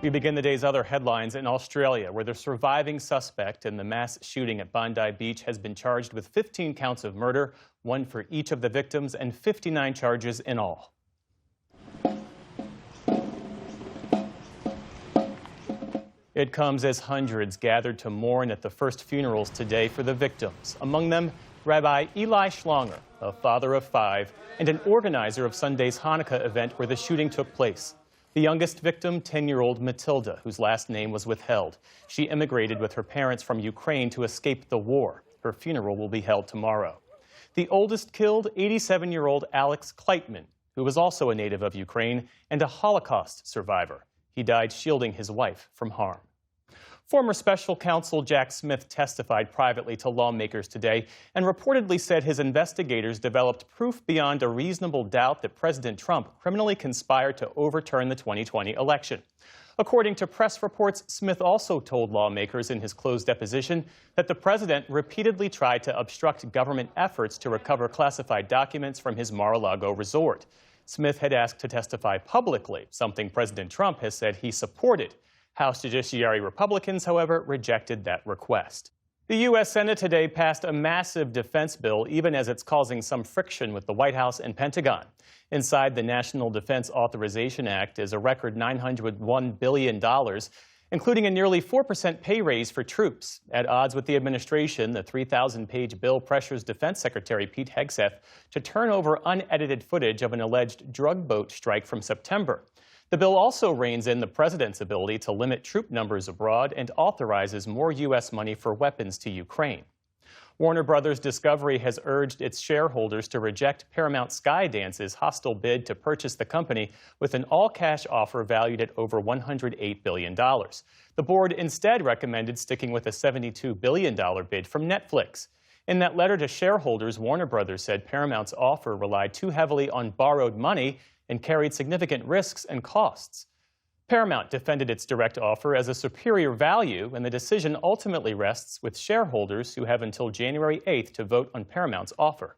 We begin the day's other headlines in Australia, where the surviving suspect in the mass shooting at Bondi Beach has been charged with 15 counts of murder, one for each of the victims, and 59 charges in all. It comes as hundreds gathered to mourn at the first funerals today for the victims. Among them, Rabbi Eli Schlanger, a father of 5, and an organizer of Sunday's Hanukkah event where the shooting took place. The youngest victim, 10-year-old Matilda, whose last name was withheld. She immigrated with her parents from Ukraine to escape the war. Her funeral will be held tomorrow. The oldest killed, 87-year-old Alex Kleitman, who was also a native of Ukraine and a Holocaust survivor. He died shielding his wife from harm. Former special counsel Jack Smith testified privately to lawmakers today and reportedly said his investigators developed proof beyond a reasonable doubt that President Trump criminally conspired to overturn the 2020 election. According to press reports, Smith also told lawmakers in his closed deposition that the president repeatedly tried to obstruct government efforts to recover classified documents from his Mar-a-Lago resort. Smith had asked to testify publicly, something President Trump has said he supported. House Judiciary Republicans, however, rejected that request. The U.S. Senate today passed a massive defense bill, even as it's causing some friction with the White House and Pentagon. Inside the National Defense Authorization Act is a record $901 billion, including a nearly 4% pay raise for troops. At odds with the administration, the 3,000-page bill pressures Defense Secretary Pete Hegseth to turn over unedited footage of an alleged drug boat strike from September. The bill also reins in the president's ability to limit troop numbers abroad and authorizes more U.S. money for weapons to Ukraine. Warner Brothers Discovery has urged its shareholders to reject Paramount Skydance's hostile bid to purchase the company with an all-cash offer valued at over $108 billion. The board instead recommended sticking with a $72 billion bid from Netflix. In that letter to shareholders, Warner Brothers said Paramount's offer relied too heavily on borrowed money and carried significant risks and costs. Paramount defended its direct offer as a superior value, and the decision ultimately rests with shareholders who have until January 8th to vote on Paramount's offer.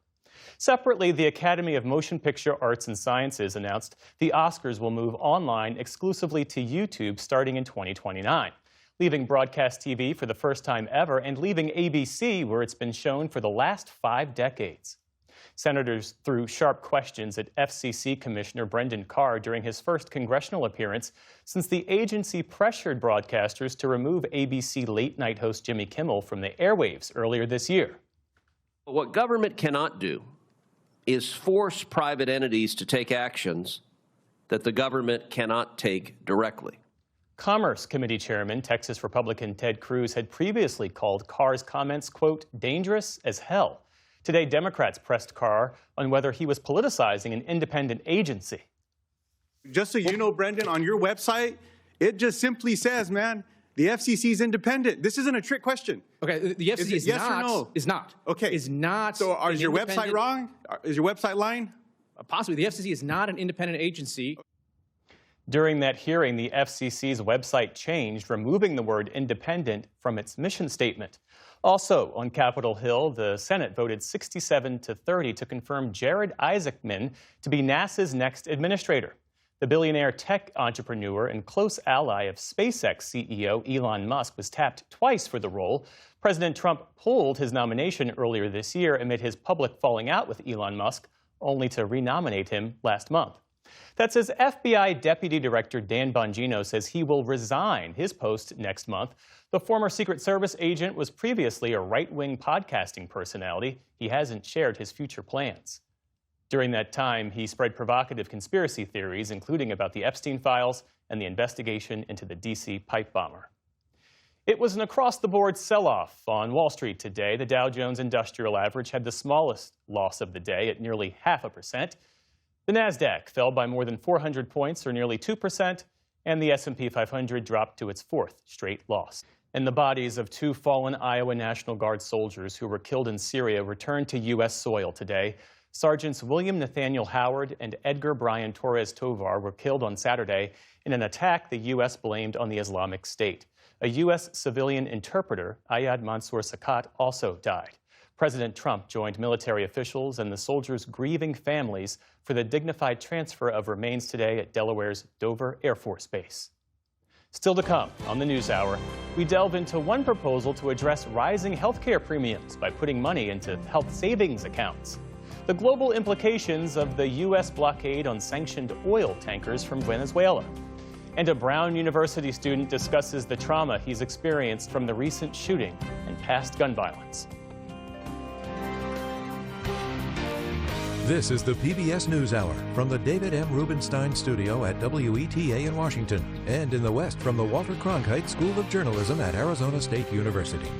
Separately, the Academy of Motion Picture Arts and Sciences announced the Oscars will move online exclusively to YouTube starting in 2029, leaving broadcast TV for the first time ever and leaving ABC where it's been shown for the last 5 decades. Senators threw sharp questions at FCC Commissioner Brendan Carr during his first congressional appearance since the agency pressured broadcasters to remove ABC late-night host Jimmy Kimmel from the airwaves earlier this year. What government cannot do is force private entities to take actions that the government cannot take directly. Commerce Committee Chairman, Texas Republican Ted Cruz, had previously called Carr's comments, quote, dangerous as hell. Today, Democrats pressed Carr on whether he was politicizing an independent agency. Just so you know, Brendan, on your website, it just simply says, man, the FCC is independent. This isn't a trick question. Okay, the FCC is yes not. Or no? Is not. Okay. Is not. So is your website wrong? Is your website lying? Possibly. The FCC is not an independent agency. During that hearing, the FCC's website changed, removing the word independent from its mission statement. Also on Capitol Hill, the Senate voted 67-30 to confirm Jared Isaacman to be NASA's next administrator. The billionaire tech entrepreneur and close ally of SpaceX CEO Elon Musk was tapped twice for the role. President Trump pulled his nomination earlier this year amid his public falling out with Elon Musk, only to renominate him last month. That's as FBI Deputy Director Dan Bongino says he will resign his post next month. The former Secret Service agent was previously a right-wing podcasting personality. He hasn't shared his future plans. During that time, he spread provocative conspiracy theories, including about the Epstein files and the investigation into the D.C. pipe bomber. It was an across-the-board sell-off on Wall Street today. The Dow Jones Industrial Average had the smallest loss of the day at nearly 0.5%. The Nasdaq fell by more than 400 points, or nearly 2%, and the S&P 500 dropped to its 4th straight loss. And the bodies of 2 fallen Iowa National Guard soldiers who were killed in Syria returned to U.S. soil today. Sergeants William Nathaniel Howard and Edgar Brian Torres Tovar were killed on Saturday in an attack the U.S. blamed on the Islamic State. A U.S. civilian interpreter, Ayad Mansour Sakat, also died. President Trump joined military officials and the soldiers' grieving families for the dignified transfer of remains today at Delaware's Dover Air Force Base. Still to come on the NewsHour, we delve into one proposal to address rising healthcare premiums by putting money into health savings accounts, the global implications of the U.S. blockade on sanctioned oil tankers from Venezuela, and a Brown University student discusses the trauma he's experienced from the recent shooting and past gun violence. This is the PBS NewsHour from the David M. Rubenstein Studio at WETA in Washington, and in the West from the Walter Cronkite School of Journalism at Arizona State University.